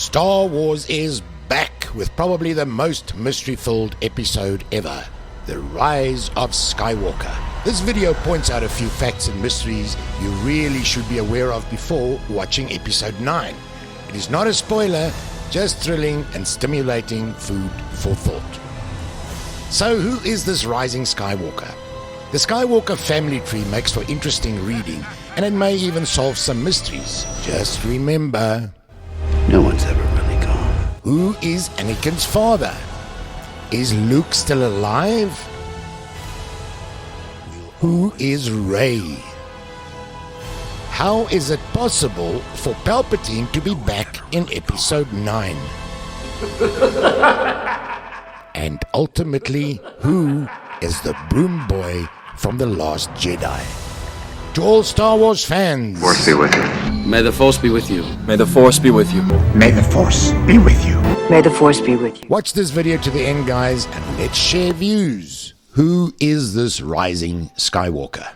Star Wars is back with probably the most mystery-filled episode ever, The Rise of Skywalker. This video points out a few facts and mysteries you really should be aware of before watching episode 9. It is not a spoiler, just thrilling and stimulating food for thought. So who is this Rising Skywalker? The Skywalker family tree makes for interesting reading, and it may even solve some mysteries. Just remember, no one's ever really gone. Who is Anakin's father? Is Luke still alive? Who is Rey? How is it possible for Palpatine to be back in episode 9? And ultimately, who is the Broom Boy from The Last Jedi? To all Star Wars fans, Force be with you. May the Force be with you. May the Force be with you. May the Force be with you. May the Force be with you. watch this video to the end, guys, and let's share views. Who is this Rising Skywalker?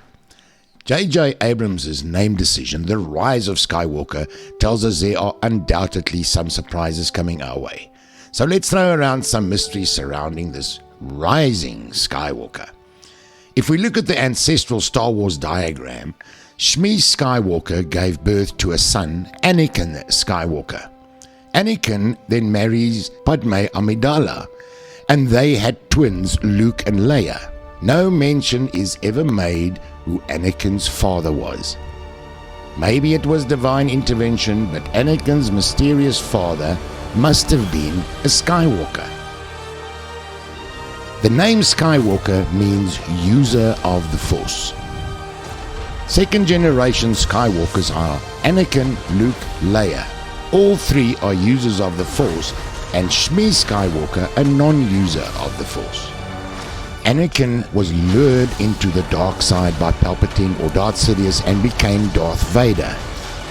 J.J. Abrams' name decision, The Rise of Skywalker, tells us there are undoubtedly some surprises coming our way. So let's throw around some mysteries surrounding this Rising Skywalker. If we look at the ancestral Star Wars diagram, Shmi Skywalker gave birth to a son, Anakin Skywalker. Anakin then marries Padme Amidala, and they had twins, Luke and Leia. No mention is ever made who Anakin's father was. Maybe it was divine intervention, but Anakin's mysterious father must have been a Skywalker. The name Skywalker means user of the Force. Second generation Skywalkers are Anakin, Luke, Leia. All three are users of the Force, and Shmi Skywalker a non-user of the Force. Anakin was lured into the dark side by Palpatine or Darth Sidious and became Darth Vader.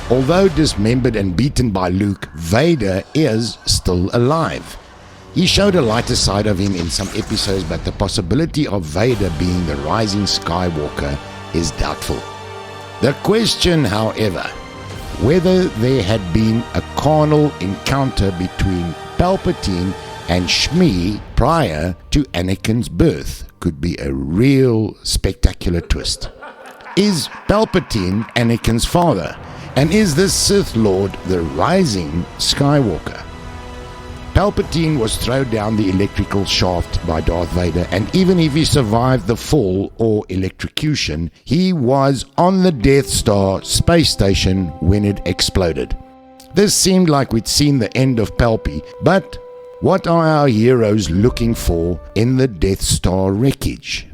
Although dismembered and beaten by Luke, Vader is still alive. He showed a lighter side of him in some episodes, but the possibility of Vader being the Rising Skywalker is doubtful. The question, however, whether there had been a carnal encounter between Palpatine and Shmi prior to Anakin's birth could be a real spectacular twist. Is Palpatine Anakin's father? And is this Sith Lord the Rising Skywalker? Palpatine was thrown down the electrical shaft by Darth Vader, and even if he survived the fall or electrocution, he was on the Death Star space station when it exploded. This seemed like we'd seen the end of Palpy, but what are our heroes looking for in the Death Star wreckage?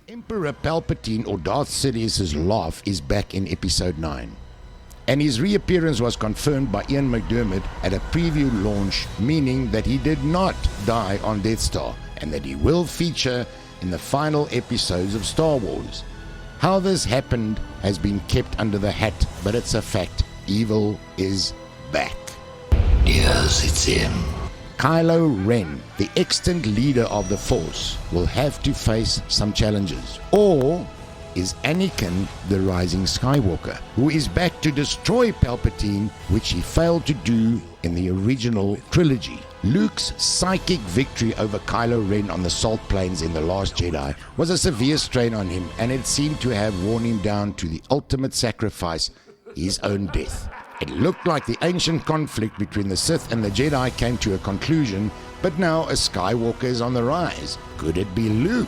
Emperor Palpatine, or Darth Sidious's laugh, is back in episode 9. And his reappearance was confirmed by Ian McDiarmid at a preview launch, meaning that he did not die on Death Star and that he will feature in the final episodes of Star Wars. How this happened has been kept under the hat, but it's a fact. Evil is back. Yes, it's him. Kylo Ren, the extant leader of the Force, will have to face some challenges. Or is Anakin the Rising Skywalker, who is back to destroy Palpatine, which he failed to do in the original trilogy? Luke's psychic victory over Kylo Ren on the Salt Plains in The Last Jedi was a severe strain on him, and it seemed to have worn him down to the ultimate sacrifice, his own death. It looked like the ancient conflict between the Sith and the Jedi came to a conclusion, but now a Skywalker is on the rise. Could it be Luke?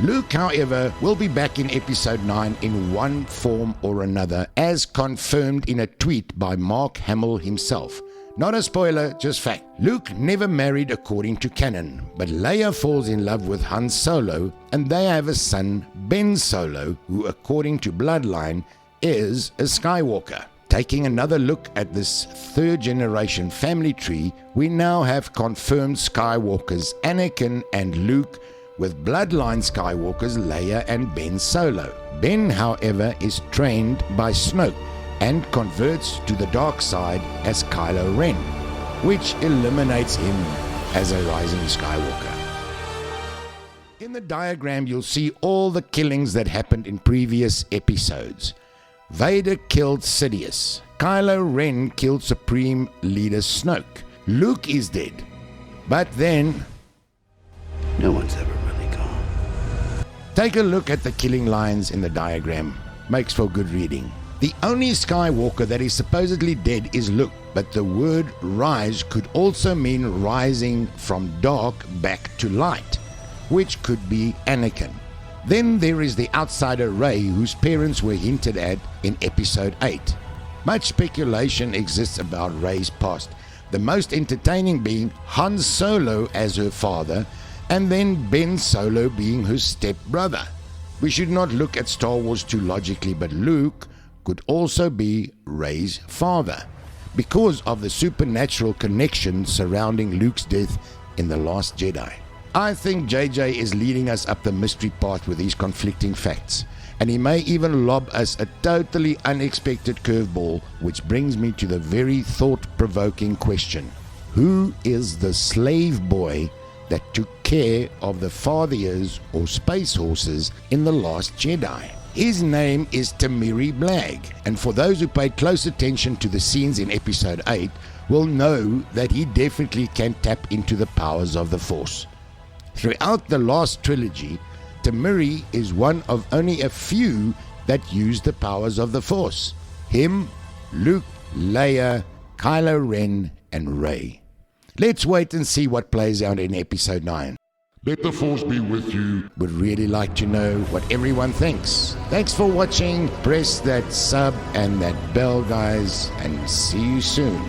Luke, however, will be back in episode 9 in one form or another, as confirmed in a tweet by Mark Hamill himself. Not a spoiler, just fact. Luke never married according to canon, but Leia falls in love with Han Solo, and they have a son, Ben Solo, who according to Bloodline is a Skywalker. Taking another look at this third generation family tree, we now have confirmed Skywalkers Anakin and Luke, with bloodline Skywalkers Leia and Ben Solo. Ben, however, is trained by Snoke and converts to the dark side as Kylo Ren, which eliminates him as a Rising Skywalker. In the diagram, you'll see all the killings that happened in previous episodes. Vader killed Sidious. Kylo Ren killed Supreme Leader Snoke. Luke is dead. But then, No one's ever really gone. take a look at the killing lines in the diagram. Makes for good reading. The only Skywalker that is supposedly dead is Luke, but the word rise could also mean rising from dark back to light, which could be Anakin. Then there is the outsider Rey, whose parents were hinted at in Episode 8. Much speculation exists about Rey's past, the most entertaining being Han Solo as her father, and then Ben Solo being her stepbrother. We should not look at Star Wars too logically, but Luke could also be Rey's father, because of the supernatural connection surrounding Luke's death in The Last Jedi. I think JJ is leading us up the mystery path with these conflicting facts, and he may even lob us a totally unexpected curveball, which brings me to the very thought-provoking question. Who is the slave boy that took care of the Fathiers or space horses in The Last Jedi? His name is Tamiri Blag, and for those who paid close attention to the scenes in Episode 8 will know that he definitely can tap into the powers of the Force. Throughout the last trilogy, Tamiri is one of only a few that use the powers of the Force. Him, Luke, Leia, Kylo Ren, and Rey. Let's wait and see what plays out in Episode 9. Let the Force be with you. Would really like to know what everyone thinks. Thanks for watching. Press that sub and that bell, guys, and see you soon.